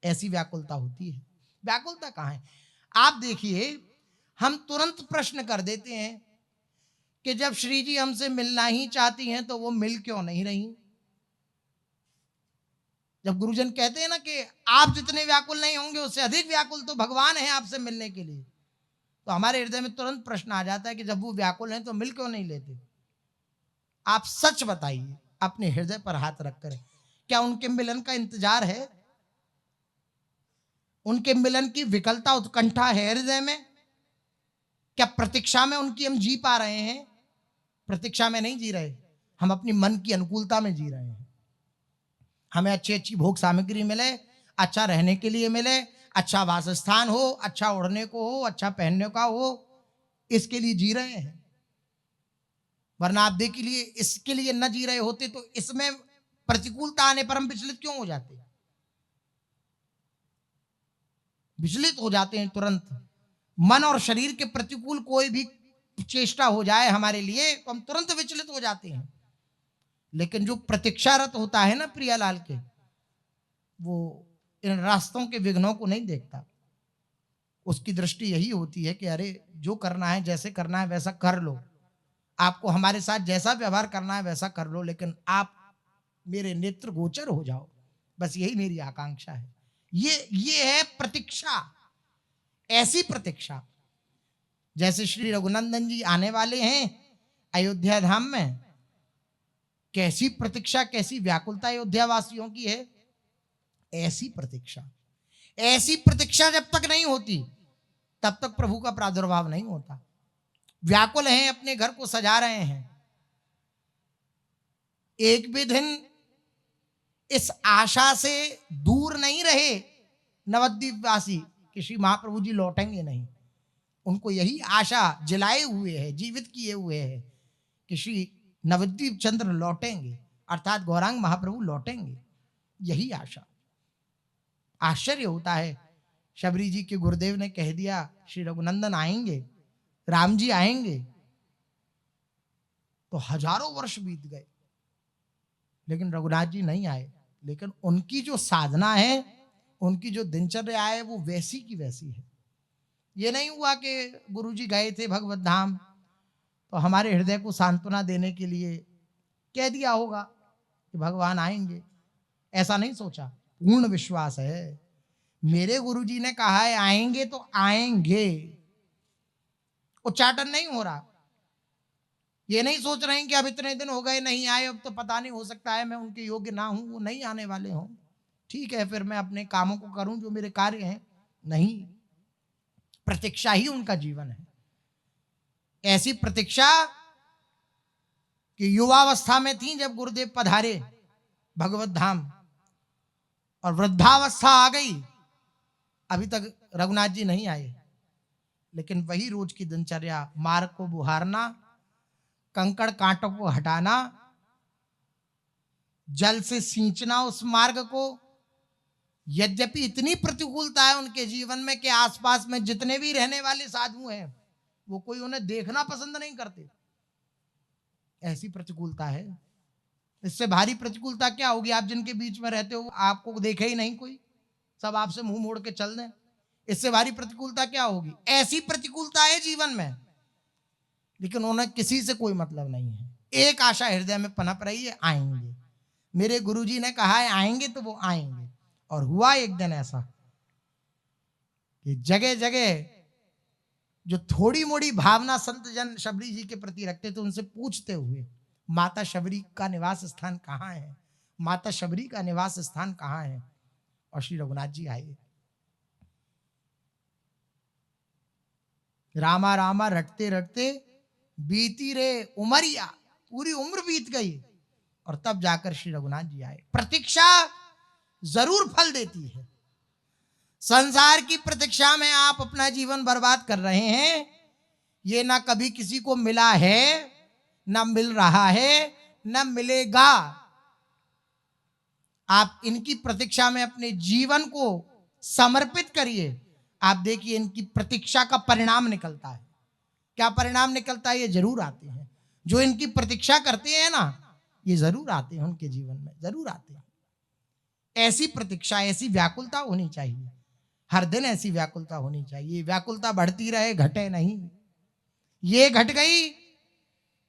ऐसी व्याकुलता होती है। व्याकुलता कहाँ है? आप देखिए, हम तुरंत प्रश्न कर देते हैं कि जब श्री जी हमसे मिलना ही चाहती हैं तो वो मिल क्यों नहीं रही? जब गुरुजन कहते हैं ना कि आप जितने व्याकुल नहीं होंगे उससे अधिक व्याकुल तो भगवान है आपसे मिलने के लिए, तो हमारे हृदय में तुरंत प्रश्न आ जाता है कि जब वो व्याकुल हैं तो मिल क्यों नहीं लेते? आप सच बताइए अपने हृदय पर हाथ रखकर, क्या उनके मिलन का इंतजार है? उनके मिलन की विकलता उत्कंठा है हृदय में? क्या प्रतीक्षा में उनकी हम जी पा रहे हैं? प्रतीक्षा में नहीं जी रहे, हम अपनी मन की अनुकूलता में जी रहे हैं। हमें अच्छी अच्छी भोग सामग्री मिले, अच्छा रहने के लिए मिले, अच्छा वासस्थान हो, अच्छा ओढ़ने को हो, अच्छा पहनने का हो, इसके लिए जी रहे हैं। वरना आप देखिए लिए इसके लिए न जी रहे होते तो इसमें प्रतिकूलता आने पर हम विचलित क्यों हो जाते? विचलित हो जाते हैं तुरंत। मन और शरीर के प्रतिकूल कोई भी चेष्टा हो जाए हमारे लिए तो हम तुरंत विचलित हो जाते हैं। लेकिन जो प्रतीक्षारत होता है ना प्रियालाल के, वो इन रास्तों के विघ्नों को नहीं देखता। उसकी दृष्टि यही होती है कि अरे जो करना है, जैसे करना है वैसा कर लो, आपको हमारे साथ जैसा व्यवहार करना है वैसा कर लो, लेकिन आप मेरे नेत्र गोचर हो जाओ, बस यही मेरी आकांक्षा है। ये है प्रतीक्षा। ऐसी प्रतीक्षा जैसे श्री रघुनंदन जी आने वाले हैं अयोध्या धाम में, कैसी प्रतीक्षा, कैसी व्याकुलता अयोध्या वासियों की है। ऐसी प्रतीक्षा जब तक नहीं होती तब तक प्रभु का प्रादुर्भाव नहीं होता। व्याकुल हैं, अपने घर को सजा रहे हैं, एक भी दिन इस आशा से दूर नहीं रहे नवद्वीप वासी कि श्री महाप्रभु जी लौटेंगे नहीं। उनको यही आशा जलाए हुए है, जीवित किए हुए है कि श्री नवद्वीप चंद्र लौटेंगे, अर्थात गौरांग महाप्रभु लौटेंगे। यही आशा। आश्चर्य होता है, शबरी जी के गुरुदेव ने कह दिया श्री रघुनंदन आएंगे, राम जी आएंगे, तो हजारों वर्ष बीत गए लेकिन रघुनाथ जी नहीं आए। लेकिन उनकी जो साधना है, उनकी जो दिनचर्या है, वो वैसी की वैसी है। ये नहीं हुआ कि गुरु जी गए थे भगवत धाम तो हमारे हृदय को सांत्वना देने के लिए कह दिया होगा कि भगवान आएंगे, ऐसा नहीं सोचा। पूर्ण विश्वास है, मेरे गुरुजी ने कहा है आएंगे तो आएंगे, उच्चाटन नहीं हो रहा। ये नहीं सोच रहे हैं कि अब इतने दिन हो गए नहीं आए, अब तो पता नहीं, हो सकता है मैं उनके योग्य ना हूं, वो नहीं आने वाले हों, ठीक है फिर मैं अपने कामों को करूं जो मेरे कार्य हैं। नहीं, प्रतीक्षा ही उनका जीवन है। ऐसी प्रतीक्षा कि युवावस्था में थी जब गुरुदेव पधारे भगवत धाम, और वृद्धावस्था आ गई, अभी तक रघुनाथ जी नहीं आए, लेकिन वही रोज की दिनचर्या, मार्ग को बुहारना, कंकड़ कांटों को हटाना, जल से सींचना उस मार्ग को। यद्यपि इतनी प्रतिकूलता है उनके जीवन में कि आसपास में जितने भी रहने वाले साधु हैं वो कोई उन्हें देखना पसंद नहीं करते, ऐसी प्रतिकूलता है। इससे भारी प्रतिकूलता क्या होगी? आप जिनके बीच में रहते हो आपको देखे ही नहीं कोई, सब आपसे मुंह मोड़ के चल दें, इससे भारी प्रतिकूलता क्या होगी? ऐसी प्रतिकूलता है जीवन में, लेकिन उन्हें किसी से कोई मतलब नहीं है। एक आशा हृदय में पनप रही है, आएंगे, मेरे गुरुजी ने कहा है आएंगे तो वो आएंगे। और हुआ एक दिन ऐसा कि जगह जगह जो थोड़ी मोड़ी भावना संत जन शबरी जी के प्रति रखते थे उनसे पूछते हुए, माता शबरी का निवास स्थान कहाँ है, माता शबरी का निवास स्थान कहाँ है? और श्री रघुनाथ जी आए। रामा रामा रटते रटते बीती रे उमरिया, पूरी उम्र बीत गई और तब जाकर श्री रघुनाथ जी आए। प्रतीक्षा जरूर फल देती है। संसार की प्रतीक्षा में आप अपना जीवन बर्बाद कर रहे हैं, ये ना कभी किसी को मिला है, ना मिल रहा है, ना मिलेगा। आप इनकी प्रतीक्षा में अपने जीवन को समर्पित करिए। आप देखिए इनकी प्रतीक्षा का परिणाम निकलता है। क्या परिणाम निकलता है? ये जरूर आते हैं। जो इनकी प्रतीक्षा करते हैं ना, ये जरूर आते हैं, उनके जीवन में जरूर आते हैं। ऐसी प्रतीक्षा, ऐसी व्याकुलता होनी चाहिए। हर दिन ऐसी व्याकुलता होनी चाहिए। व्याकुलता बढ़ती रहे, घटे नहीं। ये घट गई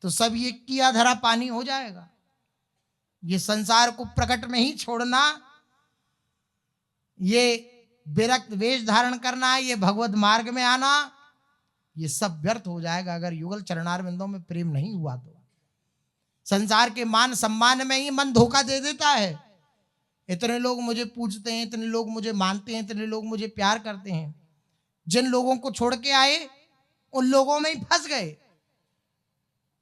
तो सब ये किया धरा पानी हो जाएगा। ये संसार को प्रकट में ही छोड़ना, ये विरक्त वेश धारण करना, ये भगवत मार्ग में आना, ये सब व्यर्थ हो जाएगा अगर युगल चरणारविंदों में प्रेम नहीं हुआ तो। संसार के मान सम्मान में ही मन धोखा दे देता है। इतने लोग मुझे पूछते हैं, इतने लोग मुझे मानते हैं, इतने लोग मुझे प्यार करते हैं। जिन लोगों को छोड़ के आए उन लोगों में ही फंस गए।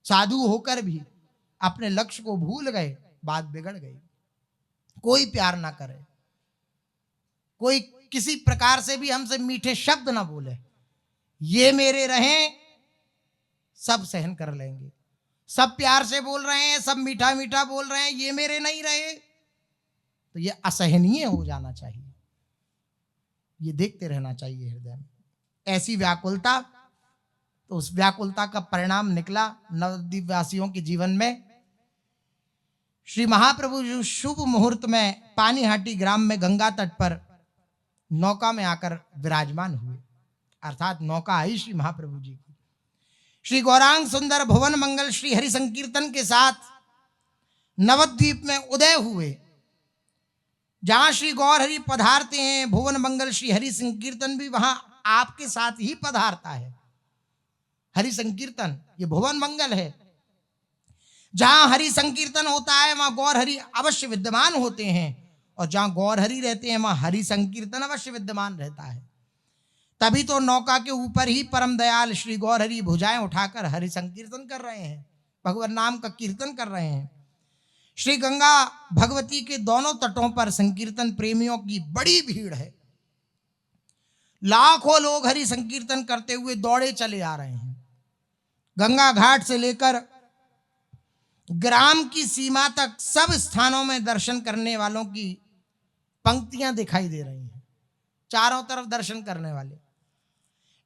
साधु होकर भी अपने लक्ष्य को भूल गए, बात बिगड़ गई। कोई प्यार ना करे, कोई किसी प्रकार से भी हमसे मीठे शब्द ना बोले, ये मेरे रहें, सब सहन कर लेंगे। सब प्यार से बोल रहे हैं, सब मीठा मीठा बोल रहे हैं, ये मेरे नहीं रहे, तो ये असहनीय हो जाना चाहिए। ये देखते रहना चाहिए हृदय में ऐसी व्याकुलता। तो उस व्याकुलता का परिणाम निकला नवद्वीप वासियों के जीवन में। श्री महाप्रभु जो शुभ मुहूर्त में पानीहाटी ग्राम में गंगा तट पर नौका में आकर विराजमान हुए, अर्थात नौका आई श्री महाप्रभु जी की। श्री गौरांग सुंदर भुवन मंगल श्री हरि संकीर्तन के साथ नवद्वीप में उदय हुए। जहां श्री गौर हरि पधारते हैं, भुवन मंगल श्री हरि संकीर्तन भी वहां आपके साथ ही पधारता है। हरि संकीर्तन ये भुवन मंगल है। जहां हरि संकीर्तन होता है वहां गौर हरि अवश्य विद्यमान होते हैं, और जहां गौर हरि रहते हैं वहां हरि संकीर्तन अवश्य विद्यमान रहता है। तभी तो नौका के ऊपर ही परम दयाल श्री गौर हरि भुजाएं उठाकर हरि संकीर्तन कर रहे हैं, भगवान नाम का कीर्तन कर रहे हैं। श्री गंगा भगवती के दोनों तटों पर संकीर्तन प्रेमियों की बड़ी भीड़ है। लाखों लोग हरि संकीर्तन करते हुए दौड़े चले आ रहे हैं। गंगा घाट से लेकर ग्राम की सीमा तक सब स्थानों में दर्शन करने वालों की पंक्तियां दिखाई दे रही हैं। चारों तरफ दर्शन करने वाले,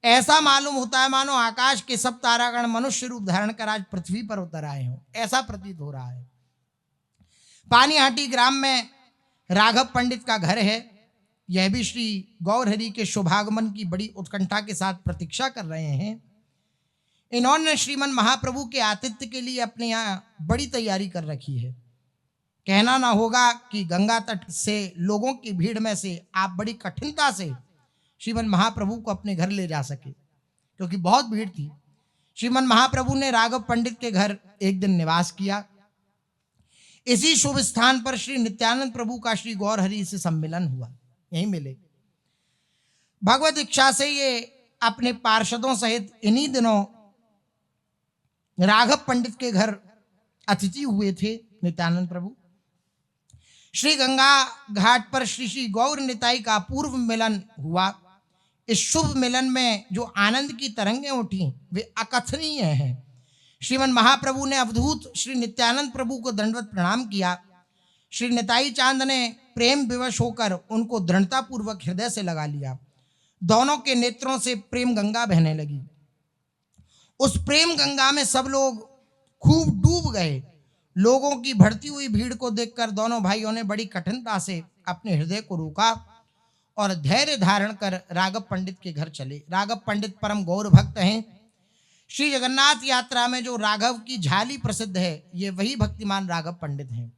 ऐसा मालूम होता है मानो आकाश के सब तारागण मनुष्य रूप धारण कर आज पृथ्वी पर उतर आए हों, ऐसा प्रतीत हो रहा है। पानीहाटी ग्राम में राघव पंडित का घर है। यह भी श्री गौर हरि के शुभागमन की बड़ी उत्कंठा के साथ प्रतीक्षा कर रहे हैं। इन्होंने श्रीमन महाप्रभु के आतिथ्य के लिए अपने यहाँ बड़ी तैयारी कर रखी है। कहना ना होगा कि गंगा तट से लोगों की भीड़ में से आप बड़ी कठिनता से श्रीमन महाप्रभु को अपने घर ले जा सके, क्योंकि बहुत भीड़ थी। श्रीमन महाप्रभु ने राघव पंडित के घर एक दिन निवास किया। इसी शुभ स्थान पर श्री नित्यानंद प्रभु का श्री गौर हरि से सम्मिलन हुआ, यहीं मिले। भगवत इच्छा से ये अपने पार्षदों सहित इन्हीं दिनों राघव पंडित के घर अतिथि हुए थे नित्यानंद प्रभु। श्री गंगा घाट पर श्री श्री गौर निताई का पूर्व मिलन हुआ। इस शुभ मिलन में जो आनंद की तरंगें उठी वे अकथनीय हैं। श्रीमन महाप्रभु ने अवधूत श्री नित्यानंद प्रभु को दंडवत प्रणाम किया। श्री निताई चांद ने प्रेम विवश होकर उनको दृढ़ता पूर्वक हृदय से लगा लिया। दोनों के नेत्रों से प्रेम गंगा बहने लगी। उस प्रेम गंगा में सब लोग खूब डूब गए। लोगों की बढ़ती हुई भीड़ को देखकर दोनों भाइयों ने बड़ी कठिनता से अपने हृदय को रोका और धैर्य धारण कर राघव पंडित के घर चले। राघव पंडित परम गौर भक्त हैं। श्री जगन्नाथ यात्रा में जो राघव की झाली प्रसिद्ध है, ये वही भक्तिमान राघव पंडित हैं।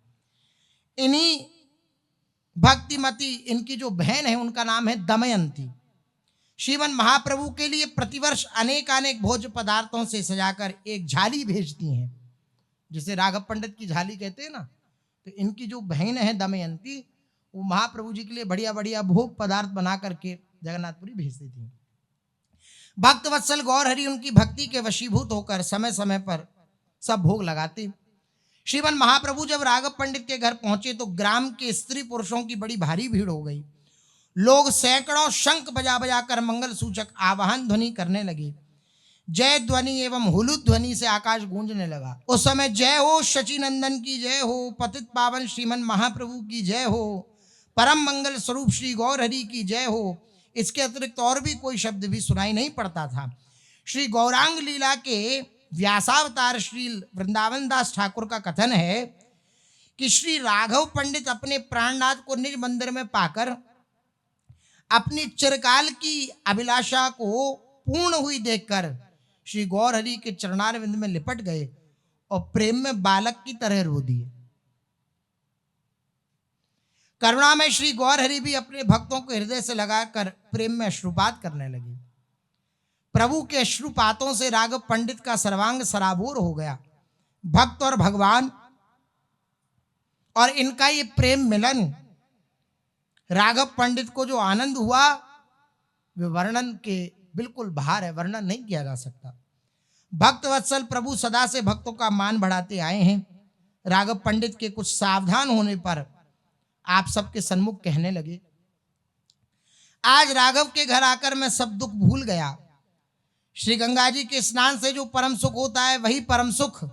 इन्हीं भक्तिमती इनकी जो बहन है उनका नाम है दमयंती। श्रीमन महाप्रभु के लिए प्रतिवर्ष अनेक भोज्य पदार्थों से सजाकर एक झाली भेजती हैं, जिसे राघव पंडित की झाली कहते हैं ना। तो इनकी जो बहन है दमयंती, वो महाप्रभु जी के लिए बढ़िया बढ़िया भोग पदार्थ बना करके जगन्नाथपुरी भेजती थी। भक्त वत्सल गौर हरि उनकी भक्ति के वशीभूत होकर समय समय पर सब भोग लगाते। श्रीमन महाप्रभु जब राघव पंडित के घर पहुंचे तो ग्राम के स्त्री पुरुषों की बड़ी भारी भीड़ हो गई। लोग सैकड़ों शंख बजा बजा कर मंगल सूचक आवाहन ध्वनि करने लगे। जय ध्वनि एवं हुलु ध्वनि से आकाश गूंजने लगा। उस समय जय हो शची नंदन की जय हो, पतित पावन श्रीमन महाप्रभु की जय हो, परम मंगल स्वरूप श्री गौरहरि की जय हो, इसके अतिरिक्त और भी कोई शब्द भी सुनाई नहीं पड़ता था। श्री गौरांग लीला के व्यासावतार श्री वृंदावन दास ठाकुर का कथन है कि श्री राघव पंडित अपने प्राणनाथ को निज मंदिर में पाकर अपनी चिरकाल की अभिलाषा को पूर्ण हुई देखकर श्री गौरहरि के चरणारविंद में लिपट गए और प्रेम में बालक की तरह रो दिए। करुणा में श्री गौरहरि भी अपने भक्तों को हृदय से लगाकर प्रेम में अश्रुपात करने लगे। प्रभु के अश्रुपातों से राघव पंडित का सर्वांग सराबोर हो गया। भक्त और भगवान और इनका ये प्रेम मिलन, राघव पंडित को जो आनंद हुआ वे वर्णन के बिल्कुल बाहर है, वर्णन नहीं किया जा सकता। भक्त वत्सल प्रभु सदा से भक्तों का मान बढ़ाते आए हैं। राघव पंडित के कुछ सावधान होने पर आप सबके सन्मुख कहने लगे, आज राघव के घर आकर मैं सब दुख भूल गया। श्री गंगा जी के स्नान से जो परम सुख होता है वही परम सुख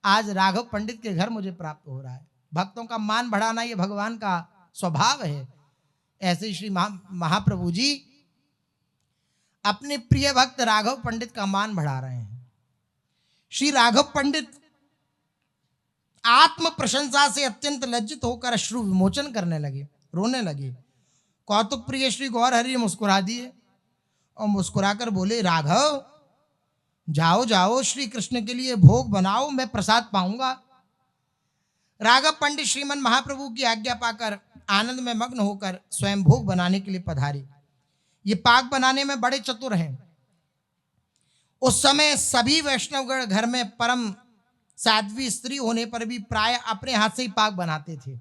आज राघव पंडित के घर मुझे प्राप्त हो रहा है। भक्तों का मान बढ़ाना ये भगवान का स्वभाव है। ऐसे ही श्री महाप्रभु जी अपने प्रिय भक्त राघव पंडित का मान बढ़ा रहे हैं। श्री राघव पंडित आत्म प्रशंसा से अत्यंत लज्जित होकर अश्रु विमोचन करने लगे, रोने लगे। कौतुक प्रिय श्री गौरहरि मुस्कुरा दिए और मुस्कुराकर बोले, राघव जाओ जाओ, श्री कृष्ण के लिए भोग बनाओ, मैं प्रसाद पाऊंगा। राघव पंडित श्रीमन महाप्रभु की आज्ञा पाकर आनंद में मग्न होकर स्वयं भोग बनाने के लिए पधारे। ये पाक बनाने में बड़े चतुर हैं। उस समय सभी वैष्णवगण घर में परम साध्वी स्त्री होने पर भी प्राय अपने हाथ से ही पाक बनाते थे,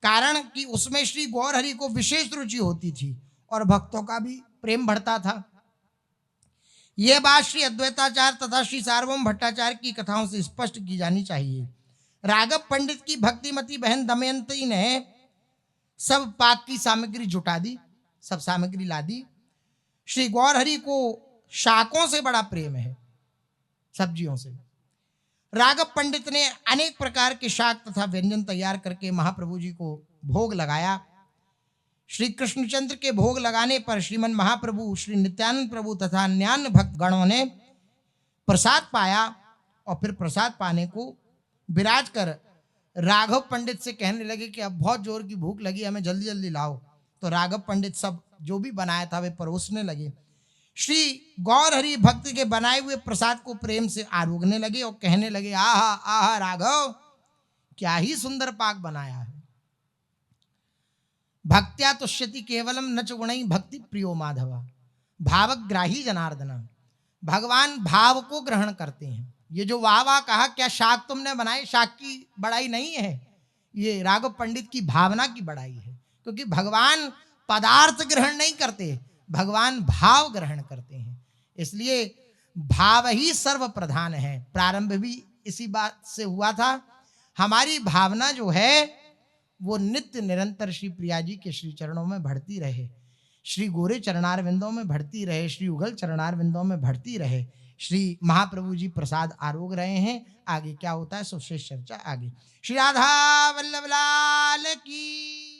कारण कि उसमें श्री गौरहरि को विशेष रुचि होती थी और भक्तों का भी प्रेम बढ़ता था। यह बात श्री अद्वैताचार्य तथा श्री सार्वभौम भट्टाचार्य की कथाओं से स्पष्ट की जानी चाहिए। राघव पंडित की भक्तिमती बहन दमयंती ने सब पाक की सामग्री जुटा दी, सब सामग्री ला दी। श्री गौरहरि को शाकों से बड़ा प्रेम है, सब्जियों से। राघव पंडित ने अनेक प्रकार के शाक तथा व्यंजन तैयार करके महाप्रभु जी को भोग लगाया। श्री कृष्णचंद्र के भोग लगाने पर श्रीमन महाप्रभु, श्री नित्यानंद प्रभु तथा अन्य भक्त गणों ने प्रसाद पाया और फिर प्रसाद पाने को विराज कर राघव पंडित से कहने लगे कि अब बहुत जोर की भूख लगी, हमें जल्दी जल्दी लाओ। तो राघव पंडित सब जो भी बनाया था वे परोसने लगे। श्री गौरहरि भक्त के बनाए हुए प्रसाद को प्रेम से आरोगने लगे और कहने लगे, आहा आहा राघव, क्या ही सुंदर पाक बनाया है। भक्त्या तुष्यति केवलम न च गुणै भक्ति प्रियो माधवा, भावग्राही जनार्दन। भगवान भाव को ग्रहण करते हैं। ये जो वाह वाह कहा, क्या शाक तुमने बनाए, शाक की बड़ाई नहीं है, ये राघव पंडित की भावना की बड़ाई है। क्योंकि भगवान पदार्थ ग्रहण नहीं करते, भगवान भाव ग्रहण करते हैं। इसलिए भाव ही सर्व प्रधान है। प्रारंभ भी इसी बात से हुआ था। हमारी भावना जो है वो नित्य निरंतर श्री प्रिया जी के श्री चरणों में बढ़ती रहे, श्री गोरे चरणार विंदों में बढ़ती रहे, श्री उगल चरणार विंदों में बढ़ती रहे। श्री महाप्रभु जी प्रसाद आरोग रहे हैं। आगे क्या होता है सो शेष चर्चा आगे। श्री राधा वल्लभ लाल की।